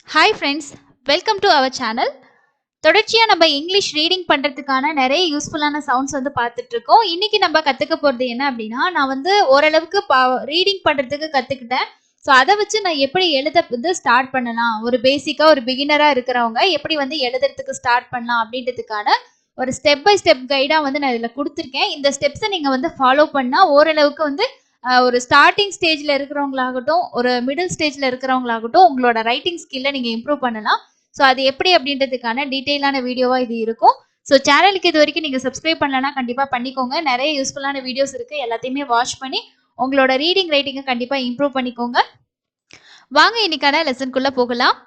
Hi friends, welcome to our channel. தொடர்ச்சியா நம்ம English reading பண்றதுக்கான நிறைய யூஸ்ஃபுல்லான சவுண்ட்ஸ் வந்து பார்த்துட்டு இருக்கோம். இன்னைக்கு நம்ம கத்துக்க போறது என்ன அப்படின்னா, நான் வந்து ஓரளவுக்கு ரீடிங் பண்றதுக்கு கத்துக்கிட்டேன். ஸோ அதை வச்சு நான் எப்படி எழுத வந்து ஸ்டார்ட் பண்ணலாம், ஒரு பேசிக்கா ஒரு பிகினரா இருக்கிறவங்க எப்படி வந்து எழுதுறதுக்கு ஸ்டார்ட் பண்ணலாம் அப்படின்றதுக்கான ஒரு ஸ்டெப் பை ஸ்டெப் கைடா வந்து நான் இதில் கொடுத்துருக்கேன். இந்த ஸ்டெப்ஸை நீங்க வந்து ஃபாலோ பண்ணா ஓரளவுக்கு வந்து ஒரு ஸ்டார்டிங் ஸ்டேஜ்ல இருக்கிறவங்களாகட்டும், ஒரு மிடில் ஸ்டேஜ்ல இருக்கிறவங்களாகட்டும், உங்களோட ரைட்டிங் ஸ்கில்லை நீங்க இம்ப்ரூவ் பண்ணலாம். ஸோ அது எப்படி அப்படின்றதுக்கான டீட்டெயிலான வீடியோவா இது இருக்கும். ஸோ சேனலுக்கு இது வரைக்கும் நீங்க சப்ஸ்கிரைப் பண்ணலன்னா கண்டிப்பா பண்ணிக்கோங்க. நிறைய யூஸ்ஃபுல்லான வீடியோஸ் இருக்கு, எல்லாத்தையுமே வாட்ச் பண்ணி உங்களோட ரீடிங் ரைட்டிங்கை கண்டிப்பா இம்ப்ரூவ் பண்ணிக்கோங்க. வாங்க இன்னைக்கான லெசனுக்குள்ள போகலாம்.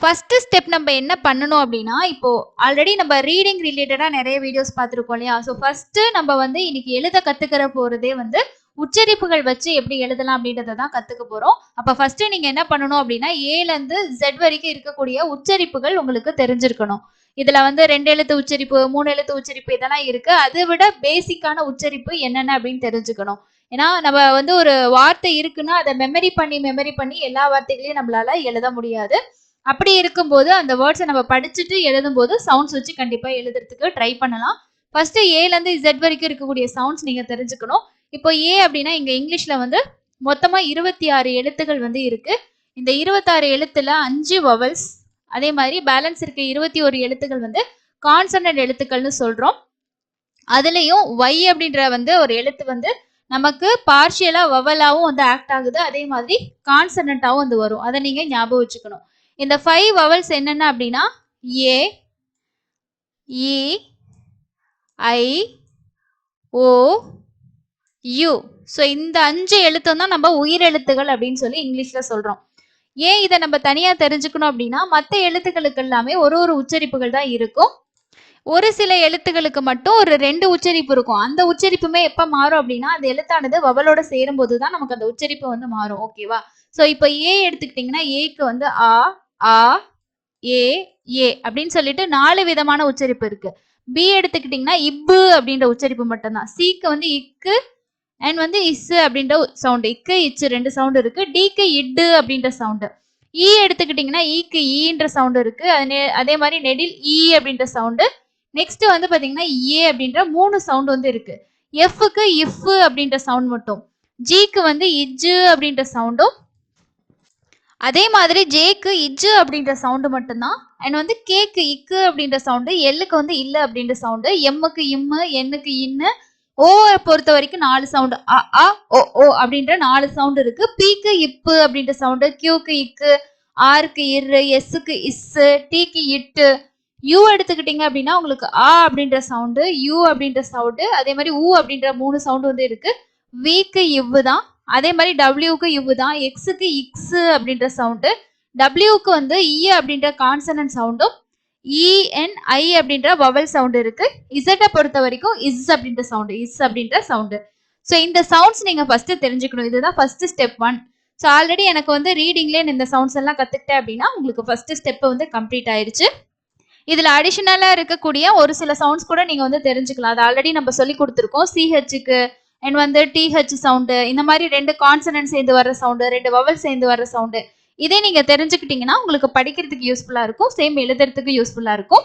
ஃபர்ஸ்ட் ஸ்டெப் நம்ம என்ன பண்ணணும் அப்படின்னா, இப்போ ஆல்ரெடி நம்ம ரீடிங் ரிலேட்டடா நிறைய வீடியோஸ் பார்த்துருக்கோம் இல்லையா. ஸோ ஃபர்ஸ்ட் நம்ம வந்து இன்னைக்கு எழுத கத்துக்கிற போறதே வந்து உச்சரிப்புகள் வச்சு எப்படி எழுதலாம் அப்படின்றத தான் கத்துக்க போறோம். அப்ப ஃபர்ஸ்ட் நீங்க என்ன பண்ணணும் அப்படின்னா, ஏல இருந்து Z வரைக்கும் இருக்கக்கூடிய உச்சரிப்புகள் உங்களுக்கு தெரிஞ்சிருக்கணும். இதுல வந்து 2 எழுத்து உச்சரிப்பு, 3 எழுத்து உச்சரிப்பு இதெல்லாம் இருக்கு. அதை விட பேசிக்கான உச்சரிப்பு என்னென்ன அப்படின்னு தெரிஞ்சுக்கணும். ஏன்னா நம்ம வந்து ஒரு வார்த்தை இருக்குன்னா அதை மெமரி பண்ணி எல்லா வார்த்தைகளையும் நம்மளால எழுத முடியாது. அப்படி இருக்கும்போது அந்த வேர்ட்ஸை நம்ம படிச்சுட்டு எழுதும்போது சவுண்ட்ஸ் வச்சு கண்டிப்பா எழுதுறதுக்கு ட்ரை பண்ணலாம். ஃபர்ஸ்ட் ஏல இருந்து Z வரைக்கும் இருக்கக்கூடிய சவுண்ட்ஸ் நீங்க தெரிஞ்சுக்கணும். இப்போ ஏ அப்படின்னா இங்க இங்கிலீஷ்ல வந்து மொத்தமா 26 எழுத்துகள் வந்து இருக்கு. இந்த 26 எழுத்துல 5 வவல்ஸ், அதே மாதிரி பேலன்ஸ் இருக்க 21 எழுத்துக்கள் வந்து கான்சனன்ட் எழுத்துக்கள்னு சொல்றோம். அதுலயும் ஒய் அப்படின்ற வந்து ஒரு எழுத்து வந்து நமக்கு பார்ஷியலா வவலாவும் வந்து ஆக்ட் ஆகுது, அதே மாதிரி கான்சனன்ட்டாவும் வந்து வரும். அதை நீங்க ஞாபகம் வச்சுக்கணும். இந்த 5 வவல்ஸ் என்னென்ன அப்படின்னா ஏ, இ, ஐ, ஓ, யூ. ஸோ இந்த 5 எழுத்தும் தான் நம்ம உயிரெழுத்துகள் அப்படின்னு சொல்லி இங்கிலீஷ்ல சொல்றோம். ஏன் இதை நம்ம தனியா தெரிஞ்சுக்கணும் அப்படின்னா, மற்ற எழுத்துக்களுக்கு எல்லாமே ஒரு உச்சரிப்புகள் தான் இருக்கும். ஒரு சில எழுத்துக்களுக்கு மட்டும் ஒரு 2 உச்சரிப்பு இருக்கும். அந்த உச்சரிப்புமே எப்ப மாறும் அப்படின்னா, அந்த எழுத்தானது வவலோட சேரும் போதுதான் நமக்கு அந்த உச்சரிப்பு வந்து மாறும். ஓகேவா? ஸோ இப்போ ஏ எடுத்துக்கிட்டீங்கன்னா, ஏக்கு வந்து ஆ, ஆ, ஏ, ஏ அப்படின்னு சொல்லிட்டு 4 விதமான உச்சரிப்பு இருக்கு. பி எடுத்துக்கிட்டீங்கன்னா இப்பு அப்படின்ற உச்சரிப்பு மட்டும்தான். சிக்கு வந்து இக்கு அண்ட் வந்து இஸ் அப்படின்ற சவுண்ட், இக்கு இச்சு 2 சவுண்ட் இருக்கு. டிக்கு இட்டு அப்படின்ற சவுண்ட். இ எடுத்துக்கிட்டீங்கன்னா ஈக்கு ஈன்ற சவுண்ட் இருக்கு. அதே மாதிரி நெடில் இ அப்படின்ற சவுண்டு. நெக்ஸ்ட் வந்து பாத்தீங்கன்னா ஏ அப்படின்ற 3 சவுண்ட் வந்து இருக்கு. எஃப்க்கு இஃப் அப்படின்ற சவுண்ட் மட்டும். ஜிக்கு வந்து இஜ்ஜு அப்படின்ற சவுண்டும், அதே மாதிரி ஜேக்கு இஜ்ஜு அப்படின்ற சவுண்டு மட்டும்தான். அண்ட் வந்து கேக்கு இக்கு அப்படின்ற சவுண்டு, எல்லுக்கு வந்து இல்ல அப்படின்ற சவுண்டு, எம்முக்கு இம்மு, எண்ணுக்கு இன்னு, ஓ பொறுத்த வரைக்கும் 4 சவுண்டு, அ அ ஓ ஓ அப்படின்ற 4 சவுண்ட் இருக்கு. பிக்கு இப்பு அப்படின்ற சவுண்டு, கியூக்கு இக்கு, ஆருக்கு இரு, எஸ்ஸுக்கு இஸ்ஸு, டிக்கு இட்டு. யூ எடுத்துக்கிட்டீங்க அப்படின்னா உங்களுக்கு ஆ அப்படின்ற சவுண்டு, யூ அப்படின்ற சவுண்டு, அதே மாதிரி ஊ அப்படின்ற 3 சவுண்டு வந்து இருக்கு. விக்கு இவ்வு தான், அதே மாதிரி டபிள்யூக்கு இவ்வு தான், எக்ஸுக்கு இக்ஸ் அப்படின்ற சவுண்டு, டபிள்யூக்கு வந்து இ அப்படின்ற கான்சனன்ட் சவுண்டும், இஎன்ஐ அப்படின்ற வவல் சவுண்ட் இருக்கு. இசட்டை பொறுத்த வரைக்கும் இஸ் அப்படின்ற சவுண்டு, இஸ் அப்படின்ற சவுண்டு. ஸோ இந்த சவுண்ட்ஸ் நீங்க ஃபர்ஸ்ட் தெரிஞ்சுக்கணும். இதுதான் ஃபர்ஸ்ட் ஸ்டெப் 1. ஸோ ஆல்ரெடி எனக்கு வந்து ரீடிங்லேயே இந்த சவுண்ட்ஸ் எல்லாம் கத்துக்கிட்டேன் அப்படின்னா உங்களுக்கு ஃபர்ஸ்ட் ஸ்டெப் வந்து கம்ப்ளீட் ஆயிருச்சு. இதுல அடிஷனலா இருக்கக்கூடிய ஒரு சில சவுண்ட்ஸ் கூட நீங்க வந்து தெரிஞ்சுக்கலாம். அது ஆல்ரெடி நம்ம சொல்லி கொடுத்துருக்கோம். சிஹெச்சுக்கு அண்ட் வந்து டிஹெச் சவுண்டு, இந்த மாதிரி 2 கான்சனன்ட் சேர்ந்து வர்ற சவுண்டு, 2 வவல் சேர்ந்து வர்ற சவுண்டு. இதே நீங்க தெரிஞ்சுக்கிட்டீங்கன்னா உங்களுக்கு படிக்கிறதுக்கு யூஸ்ஃபுல்லா இருக்கும், சேம் எழுதுறதுக்கு யூஸ்ஃபுல்லா இருக்கும்.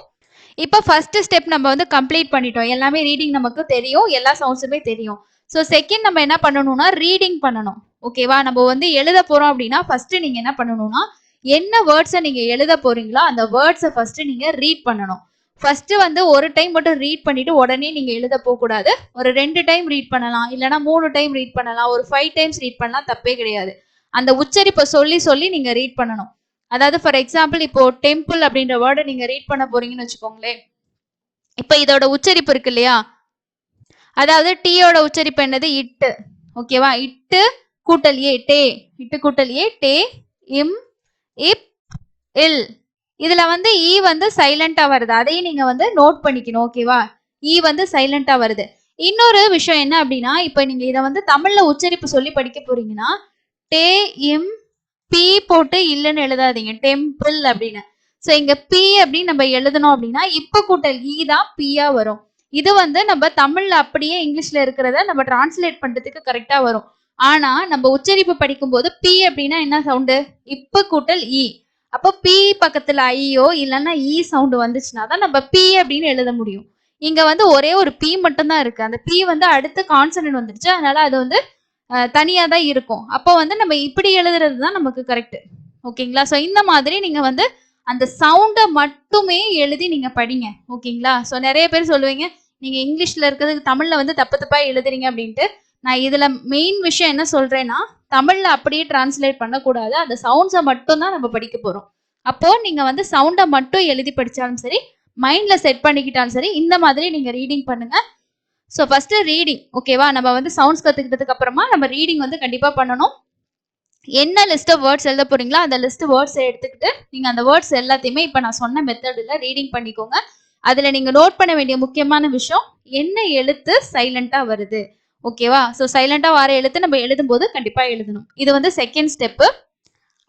இப்போ ஃபர்ஸ்ட் ஸ்டெப் நம்ம வந்து கம்ப்ளீட் பண்ணிட்டோம். எல்லாமே ரீடிங் நமக்கு தெரியும், எல்லா சவுண்ட்ஸுமே தெரியும். ஸோ செகண்ட் நம்ம என்ன பண்ணணும்னா ரீடிங் பண்ணணும். ஓகேவா? நம்ம வந்து எழுத போறோம் அப்படின்னா ஃபர்ஸ்ட் நீங்க என்ன பண்ணணும்னா, என்ன வேர்ட்ஸை நீங்க எழுத போறீங்களோ அந்த வேர்ட்ஸை ஃபர்ஸ்ட் நீங்க ரீட் பண்ணணும். ஃபர்ஸ்ட் வந்து ஒரு டைம் மட்டும் ரீட் பண்ணிட்டு உடனே நீங்க எழுத போக கூடாது. ஒரு 2 டைம் ரீட் பண்ணலாம், இல்லைன்னா 3 டைம் ரீட் பண்ணலாம், ஒரு 5 டைம்ஸ் ரீட் பண்ணலாம், தப்பே கிடையாது. அந்த உச்சரிப்பை சொல்லி சொல்லி நீங்க ரீட் பண்ணணும். அதாவது ஃபார் எக்ஸாம்பிள் இப்போ டெம்பிள் அப்படின்ற வேர்டை நீங்க ரீட் பண்ண போறீங்கன்னு வச்சுக்கோங்களேன். இப்ப இதோட உச்சரிப்பு இருக்கு இல்லையா, அதாவது டீயோட உச்சரிப்பு என்னது? இட்டு. ஓகேவா? இட்டு கூட்டல் ஏ, டே. இட்டு கூட்டல் ஏ, டே. இம், இப், இல். இதுல வந்து ஈ வந்து சைலண்டா வருது, அதையும் நீங்க வந்து நோட் பண்ணிக்கணும். ஓகேவா? ஈ வந்து சைலண்டா வருது. இன்னொரு விஷயம் என்ன அப்படின்னா, இப்ப நீங்க இதை வந்து தமிழ்ல உச்சரிப்பு சொல்லி படிக்க போறீங்கன்னா டே இம் பி போட்டு இல்லைன்னு எழுதாதீங்க, டெம்பிள் அப்படின்னு. ஸோ இங்க பி அப்படின்னு நம்ம எழுதணும் அப்படின்னா இப்ப கூட்டல் ஈ தான் பியா வரும். இது வந்து நம்ம தமிழ்ல அப்படியே இங்கிலீஷ்ல இருக்கிறத நம்ம டிரான்ஸ்லேட் பண்றதுக்கு கரெக்டா வரும். ஆனா நம்ம உச்சரிப்பு படிக்கும் போது பி அப்படின்னா என்ன சவுண்டு? இப்ப கூட்டல் இ. அப்போ பி பக்கத்துல ஐயோ இல்லைன்னா இ சவுண்ட் வந்துச்சுன்னா தான் நம்ம பி அப்படின்னு எழுத முடியும். இங்க வந்து ஒரே ஒரு பி மட்டும் தான் இருக்கு. அந்த பி வந்து அடுத்து கான்சனன்ட் வந்துருச்சு, அதனால அது வந்து தனியா தான் இருக்கும். அப்போ வந்து நம்ம இப்படி எழுதுறது தான் நமக்கு கரெக்ட். ஓகேங்களா? ஸோ இந்த மாதிரி நீங்க வந்து அந்த சவுண்டை மட்டுமே எழுதி நீங்க படிங்க. ஓகேங்களா? ஸோ நிறைய பேர் சொல்லுவீங்க நீங்க இங்கிலீஷ்ல இருக்கிறது தமிழ்ல வந்து தப்பு தப்பா எழுதுறீங்க அப்படின்ட்டு. நான் இதுல மெயின் விஷயம் என்ன சொல்றேன்னா, தமிழ்ல அப்படியே டிரான்ஸ்லேட் பண்ணக்கூடாது. அந்த சவுண்ட்ஸை மட்டும் தான் நம்ம படிக்க போறோம். அப்போ நீங்க வந்து சவுண்டை மட்டும் எழுதி படிச்சாலும் சரி, மைண்ட்ல செட் பண்ணிக்கிட்டாலும் சரி, இந்த மாதிரி நீங்க ரீடிங் பண்ணுங்க. So first reading. ஓகேவா? நம்ம வந்து சவுண்ட்ஸ் கத்துக்கிட்டதுக்கு அப்புறமா நம்ம ரீடிங் வந்து கண்டிப்பா பண்ணணும். என்ன லிஸ்ட் ஆஃப் வேர்ட்ஸ் எழுத போறீங்களோ அந்த லிஸ்ட் வேர்ட்ஸ் எடுத்துக்கிட்டு நீங்க அந்த வேர்ட்ஸ் எல்லாத்தையுமே இப்ப நான் சொன்ன மெத்தடில் ரீடிங் பண்ணிக்கோங்க. அதுல நீங்க நோட் பண்ண வேண்டிய முக்கியமான விஷயம், என்ன எழுத்து சைலண்டா வருது. ஓகேவா? ஸோ சைலண்டா வர எழுத்து நம்ம எழுதும் போது கண்டிப்பா எழுதணும். இது வந்து செகண்ட் ஸ்டெப்பு.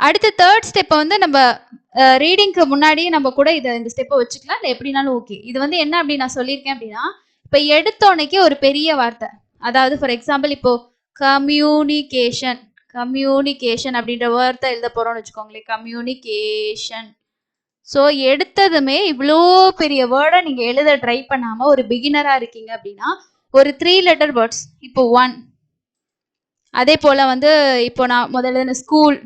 அடுத்து தேர்ட் ஸ்டெப்பை வந்து நம்ம ரீடிங்க்கு முன்னாடியே நம்ம கூட இந்த ஸ்டெப்பை வச்சுக்கலாம், இல்லை எப்படினாலும் ஓகே. இது வந்து என்ன அப்படி நான் சொல்லியிருக்கேன் அப்படின்னா, இப்போ எடுத்தோன்னைக்கு ஒரு பெரிய வார்த்தை, அதாவது ஃபார் எக்ஸாம்பிள் இப்போ கம்யூனிகேஷன் கம்யூனிகேஷன் அப்படின்ற வார்த்தை எழுத போறோம்னு வச்சுக்கோங்களேன். கம்யூனிகேஷன். ஸோ எடுத்ததுமே இவ்வளோ பெரிய வேர்டை நீங்க எழுத ட்ரை பண்ணாம ஒரு பிகினரா இருக்கீங்க அப்படின்னா, ஒரு 3 லெட்டர் வேர்ட்ஸ், இப்போ 1, அதே போல வந்து இப்போ நான் முதல்ல ஸ்கூல்,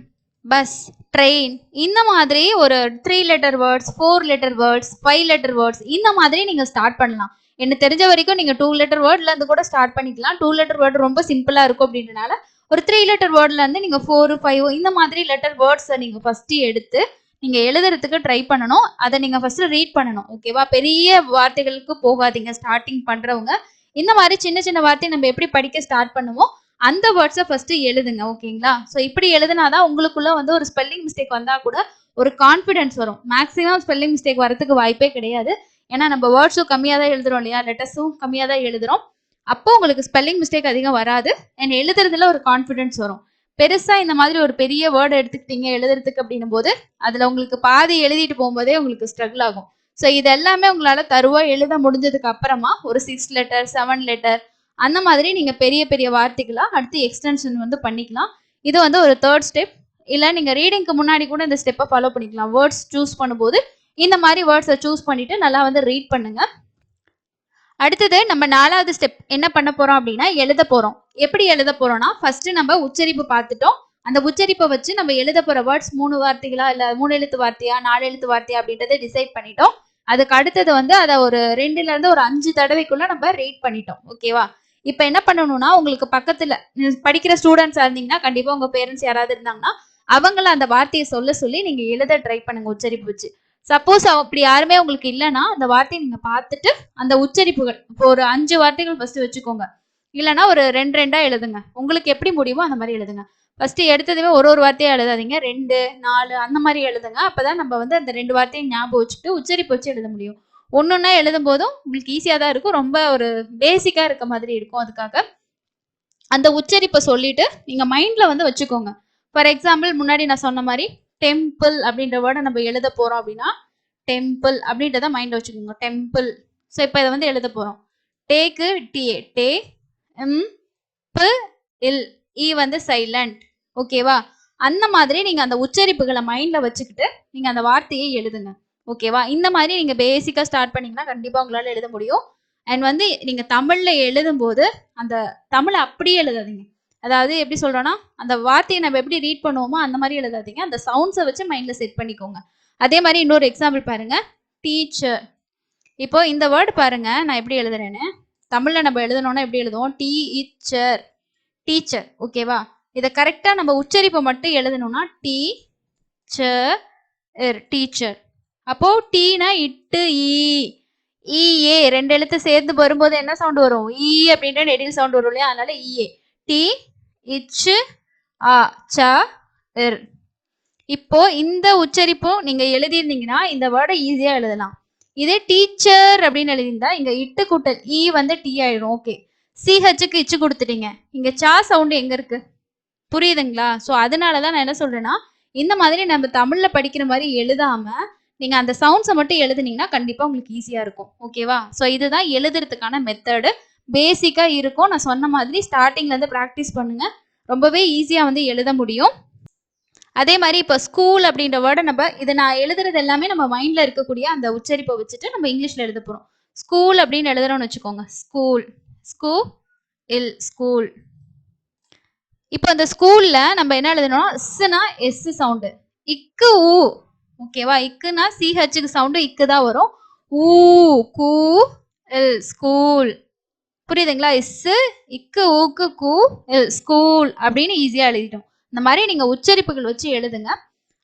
பஸ், ட்ரெயின், இந்த மாதிரி ஒரு 3 letter words, 4 letter words, 5 letter words, இந்த மாதிரி நீங்க ஸ்டார்ட் பண்ணலாம். எனக்கு தெரிஞ்ச வரைக்கும் நீங்க 2 லெட்டர் வேர்ட்ல இருந்து கூட ஸ்டார்ட் பண்ணிக்கலாம். 2 லெட்டர் வேர்டு ரொம்ப சிம்பிளா இருக்கும் அப்படின்றனால ஒரு 3 லெட்டர் வேர்ட்ல இருந்து நீங்க 4, 5 இந்த மாதிரி லெட்டர் வேர்ட்ஸை நீங்க ஃபர்ஸ்ட் எடுத்து நீங்க எழுதுறதுக்கு ட்ரை பண்ணணும். அதை நீங்க ஃபர்ஸ்ட் ரீட் பண்ணணும். ஓகேவா? பெரிய வார்த்தைகளுக்கு போகாதீங்க ஸ்டார்டிங் பண்றவங்க. இந்த மாதிரி சின்ன சின்ன வார்த்தை நம்ம எப்படி படிக்க ஸ்டார்ட் பண்ணுவோம் அந்த வேர்ட்ஸை ஃபர்ஸ்ட் எழுதுங்க. ஓகேங்களா? ஸோ இப்படி எழுதுனாதான் உங்களுக்குள்ள வந்து ஒரு ஸ்பெல்லிங் மிஸ்டேக் வந்தா கூட ஒரு கான்ஃபிடன்ஸ் வரும். மேக்ஸிமம் ஸ்பெல்லிங் மிஸ்டேக் வரதுக்கு வாய்ப்பே கிடையாது. ஏன்னா நம்ம வேர்ட்ஸும் கம்மியாக தான் எழுதுறோம் இல்லையா, லெட்டர்ஸும் கம்மியாக தான் எழுதுறோம். அப்போ உங்களுக்கு ஸ்பெல்லிங் மிஸ்டேக் அதிகம் வராது அண்ட் எழுதுறதுல ஒரு கான்ஃபிடன்ஸ் வரும். பெருசா இந்த மாதிரி ஒரு பெரிய வேர்டு எடுத்துக்கிட்டீங்க எழுதுறதுக்கு அப்படின்னும் போது அதுல உங்களுக்கு பாதி எழுதிட்டு போகும்போதே உங்களுக்கு ஸ்ட்ரகிள் ஆகும். ஸோ இது எல்லாமே உங்களால தருவா எழுத முடிஞ்சதுக்கு அப்புறமா ஒரு 6 லெட்டர் 7 லெட்டர் அந்த மாதிரி நீங்க பெரிய பெரிய வார்த்தைகளா அடுத்து எக்ஸ்டென்ஷன் வந்து பண்ணிக்கலாம். இது வந்து ஒரு தேர்ட் ஸ்டெப். இல்லை நீங்க ரீடிங்க்கு முன்னாடி கூட இந்த ஸ்டெப்பை ஃபாலோ பண்ணிக்கலாம். வேர்ட்ஸ் சூஸ் பண்ணும்போது இந்த மாதிரி வேர்ட்ஸை சூஸ் பண்ணிட்டு நல்லா வந்து ரீட் பண்ணுங்க. அடுத்தது நம்ம 4வது ஸ்டெப் என்ன பண்ண போறோம் அப்படின்னா, எழுத போறோம். எப்படி எழுத போறோம்னா, ஃபர்ஸ்ட் நம்ம உச்சரிப்பு பார்த்துட்டோம். அந்த உச்சரிப்பை வச்சு நம்ம எழுத போற வேர்ட்ஸ் 3 வார்த்தைகளா இல்ல 3 எழுத்து வார்த்தையா 4 எழுத்து வார்த்தையா அப்படின்றத டிசைட் பண்ணிட்டோம். அதுக்கு அடுத்தது வந்து அதை ஒரு 2ல இருந்து ஒரு 5 தடவைக்குள்ள நம்ம ரீட் பண்ணிட்டோம். ஓகேவா? இப்ப என்ன பண்ணணும்னா, உங்களுக்கு பக்கத்துல படிக்கிற ஸ்டூடெண்ட்ஸா இருந்தீங்கன்னா கண்டிப்பா உங்க பேரண்ட்ஸ் யாராவது இருந்தாங்கன்னா அவங்கள அந்த வார்த்தையை சொல்ல சொல்லி நீங்க எழுத ட்ரை பண்ணுங்க உச்சரிப்பு வச்சு. சப்போஸ் அப்படி யாருமே உங்களுக்கு இல்லைன்னா அந்த வார்த்தையை நீங்க பார்த்துட்டு அந்த உச்சரிப்புகள் இப்போ ஒரு 5 வார்த்தைகள் ஃபர்ஸ்ட் வச்சுக்கோங்க. இல்லைன்னா ஒரு 2 எழுதுங்க. உங்களுக்கு எப்படி முடியுமோ அந்த மாதிரி எழுதுங்க. ஃபர்ஸ்ட் எடுத்ததுமே ஒரு வார்த்தையா எழுதாதீங்க. 2, 4 அந்த மாதிரி எழுதுங்க. அப்பதான் நம்ம வந்து அந்த 2 வார்த்தையை ஞாபகம் வச்சுட்டு உச்சரிப்பு வச்சு எழுத முடியும். ஒன்னொன்னா எழுதும் போதும் உங்களுக்கு ஈஸியா தான் இருக்கும். ரொம்ப ஒரு பேசிக்கா இருக்க மாதிரி இருக்கும். அதுக்காக அந்த உச்சரிப்பை சொல்லிட்டு நீங்க மைண்ட்ல வந்து வச்சுக்கோங்க. ஃபார் எக்ஸாம்பிள் முன்னாடி நான் சொன்ன மாதிரி டெம்பிள் அப்படின்ற வேர்டை நம்ம எழுத போறோம் அப்படின்னா டெம்பிள் அப்படின்றத மைண்ட்ல வச்சுக்கோங்க. டெம்பிள். ஸோ இப்போ இதை வந்து எழுத போறோம். டேக்கு டிஏ டே இல் இ வந்து சைலண்ட். ஓகேவா? அந்த மாதிரி நீங்க அந்த உச்சரிப்புகளை மைண்ட்ல வச்சுக்கிட்டு நீங்க அந்த வார்த்தையை எழுதுங்க. ஓகேவா? இந்த மாதிரி நீங்க பேசிக்கா ஸ்டார்ட் பண்ணீங்கன்னா கண்டிப்பா உங்களால எழுத முடியும். அண்ட் வந்து நீங்க தமிழ்ல எழுதும் போது அந்த தமிழை அப்படியே எழுதாதீங்க. அதாவது எப்படி சொல்றோம்னா, அந்த வார்த்தையை நம்ம எப்படி ரீட் பண்ணுவோமோ அந்த மாதிரி எழுதாதீங்க. அந்த சவுண்ட்ஸை வச்சு மைண்ட்ல செட் பண்ணிக்கோங்க. அதே மாதிரி இன்னொரு எக்ஸாம்பிள் பாருங்க. டீச்சர். இப்போ இந்த வேர்டு பாருங்க நான் எப்படி எழுதுறேன்னு. தமிழ்ல நம்ம எழுதணும்னா எப்படி எழுதுவோம்? Teacher teacher. ஓகேவா? இதை கரெக்டா நம்ம உச்சரிப்பை மட்டும் எழுதணும்னா டீச்சர் டீச்சர். அப்போ டீனா இட்டு ஈஏ 2 எழுத்து சேர்ந்து வரும்போது என்ன சவுண்ட் வரும்? ஈ அப்படின்ற நெடில் சவுண்ட் வரும் இல்லையா, அதனால ஈஏ. டி இச்சு ஆ ச இர். இப்போ இந்த உச்சரிப்பும் நீங்க எழுதியிருந்தீங்கன்னா இந்த வேர்டை ஈஸியா எழுதலாம். இதே டீச்சர் அப்படின்னு எழுதியிருந்தா இங்க இட்டு கூட்டல் ஈ வந்து டி ஆயிடும். ஓகே, சிஹெச்சுக்கு இச்சு கொடுத்துட்டீங்க. இங்க சா சவுண்ட் எங்க இருக்கு? புரியுதுங்களா? ஸோ அதனாலதான் நான் என்ன சொல்றேன்னா, இந்த மாதிரி நம்ம தமிழ்ல படிக்கிற மாதிரி எழுதாம நீங்க அந்த சவுண்ட்ஸை மட்டும் எழுதுனீங்கன்னா கண்டிப்பா உங்களுக்கு ஈஸியா இருக்கும். ஓகேவா? ஸோ இதுதான் எழுதுறதுக்கான மெத்தடு. பேசிக்கா இருக்கும். நான் சொன்ன மாதிரி ஸ்டார்டிங்ல இருந்து ப்ராக்டிஸ் பண்ணுங்க. ரொம்பவே ஈஸியா வந்து எழுத முடியும். அதே மாதிரி இப்போ ஸ்கூல் அப்படின்ற வேர்டை நம்ம இதை நான் எழுதுறது எல்லாமே நம்ம மைண்ட்ல இருக்கக்கூடிய அந்த உச்சரிப்பை வச்சுட்டு நம்ம இங்கிலீஷ்ல எழுத போறோம். ஸ்கூல் அப்படின்னு எழுதுறோம்னு வச்சுக்கோங்க. ஸ்கூல், ஸ்கூ இல், ஸ்கூல். இப்போ அந்த ஸ்கூல்ல நம்ம என்ன எழுதணும்? ஸ்னா எஸ் சவுண்டு, இக்கு ஊ, ஓகேவா? இக்குனா சிஹெச்சுக்கு சவுண்டு இக்கு தான் வரும். ஊ, கூ இல், ஸ்கூல். புரியுதுங்களா? இஸ், இக்கு ஊக்கு கூ இல், ஸ்கூல் அப்படின்னு ஈஸியா எழுதிட்டோம். இந்த மாதிரி நீங்க உச்சரிப்புகள் வச்சு எழுதுங்க.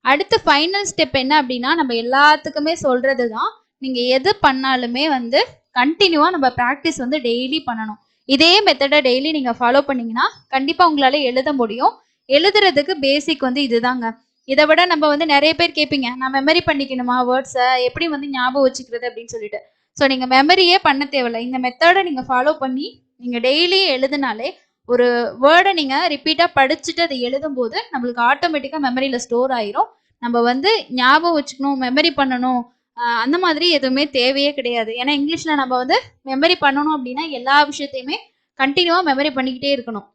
அடுத்து ஃபைனல் ஸ்டெப் என்ன அப்படின்னா, நம்ம எல்லாத்துக்குமே சொல்றது தான், நீங்க எது பண்ணாலுமே வந்து கண்டினியூவா நம்ம ப்ராக்டிஸ் வந்து டெய்லி பண்ணணும். இதே மெத்தடை டெய்லி நீங்க ஃபாலோ பண்ணீங்கன்னா கண்டிப்பா உங்களால எழுத முடியும். எழுதுறதுக்கு பேசிக் வந்து இதுதாங்க. இதை விட நம்ம வந்து நிறைய பேர் கேட்பீங்க, நான் மெமரி பண்ணிக்கணுமா வேர்ட்ஸை, எப்படி வந்து ஞாபகம் வச்சுக்கிறது அப்படின்னு சொல்லிட்டு. ஸோ நீங்க மெமரியே பண்ண தேவையில்லை. இந்த மெத்தடை நீங்க ஃபாலோ பண்ணி நீங்க டெய்லி எழுதுனாலே ஒரு வேர்டை நீங்க ரிப்பீட்டா படிச்சுட்டு அதை எழுதும் போது நம்மளுக்கு ஆட்டோமேட்டிக்கா மெமரியில ஸ்டோர் ஆயிரும். நம்ம வந்து ஞாபகம் வச்சுக்கணும், மெமரி பண்ணணும், அந்த மாதிரி எதுவுமே தேவையே கிடையாது. ஏன்னா இங்கிலீஷ்ல நம்ம வந்து மெமரி பண்ணணும் அப்படின்னா எல்லா விஷயத்தையுமே கண்டினியூவா மெமரி பண்ணிக்கிட்டே இருக்கணும்.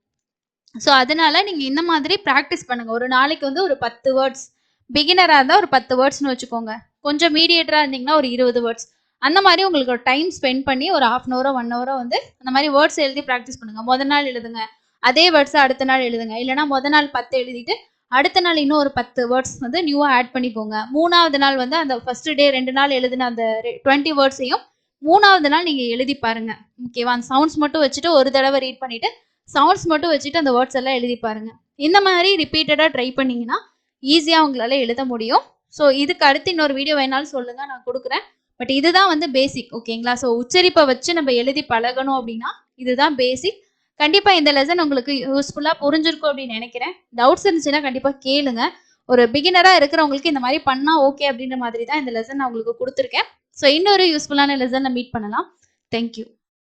ஸோ அதனால நீங்க இந்த மாதிரி ப்ராக்டிஸ் பண்ணுங்க. ஒரு நாளைக்கு வந்து ஒரு 10 வேர்ட்ஸ், பிகினரா இருந்தா ஒரு 10 வேர்ட்ஸ்னு வச்சுக்கோங்க. கொஞ்சம் மீடியேட்டரா இருந்தீங்கன்னா ஒரு 20 வேர்ட்ஸ். அந்த மாதிரி உங்களுக்கு ஒரு டைம் ஸ்பெண்ட் பண்ணி ஒரு 1/2 ஹவரோ 1 ஹவரோ வந்து அந்த மாதிரி வேர்ட்ஸ் எழுதி ப்ராக்டிஸ் பண்ணுங்க. முதல் நாள் எழுதுங்க, அதே வேர்ட்ஸ் அடுத்த நாள் எழுதுங்க. இல்லைன்னா முதல் நாள் 10 எழுதிட்டு அடுத்த நாள் இன்னும் ஒரு 10 வேர்ட்ஸ் வந்து நியூவா ஆட் பண்ணிக்கோங்க. 3வது நாள் வந்து அந்த ஃபர்ஸ்ட் டே 2 நாள் எழுதின அந்த 20 வேர்ட்ஸையும் 3வது நாள் நீங்க எழுதி பாருங்க. ஓகேவா? அந்த சவுண்ட்ஸ் மட்டும் வச்சுட்டு ஒரு தடவை ரீட் பண்ணிட்டு சவுண்ட்ஸ் மட்டும் வச்சுட்டு அந்த வேர்ட்ஸ் எல்லாம் எழுதி பாருங்க. இந்த மாதிரி ரிப்பீட்டடா ட்ரை பண்ணீங்கன்னா ஈஸியா உங்களால எழுத முடியும். ஸோ இதுக்கு அடுத்து இன்னொரு வீடியோ வேணாலும் சொல்லுங்க, நான் கொடுக்குறேன். பட் இதுதான் வந்து பேசிக், ஓகேங்களா? ஸோ உச்சரிப்பை வச்சு நம்ம எழுதி பழகணும் அப்படின்னா இதுதான் பேசிக். கண்டிப்பா இந்த லெசன் உங்களுக்கு யூஸ்ஃபுல்லா புரிஞ்சிருக்கும் அப்படின்னு நினைக்கிறேன். டவுட்ஸ் இருந்துச்சுன்னா கண்டிப்பா கேளுங்க. ஒரு பிகினரா இருக்கிறவங்களுக்கு இந்த மாதிரி பண்ணா ஓகே அப்படின்ற மாதிரி தான் இந்த லெசன் நான் உங்களுக்கு கொடுத்துருக்கேன். ஸோ இன்னொரு யூஸ்ஃபுல்லான லெசன்ல மீட் பண்ணலாம். தேங்க்யூ.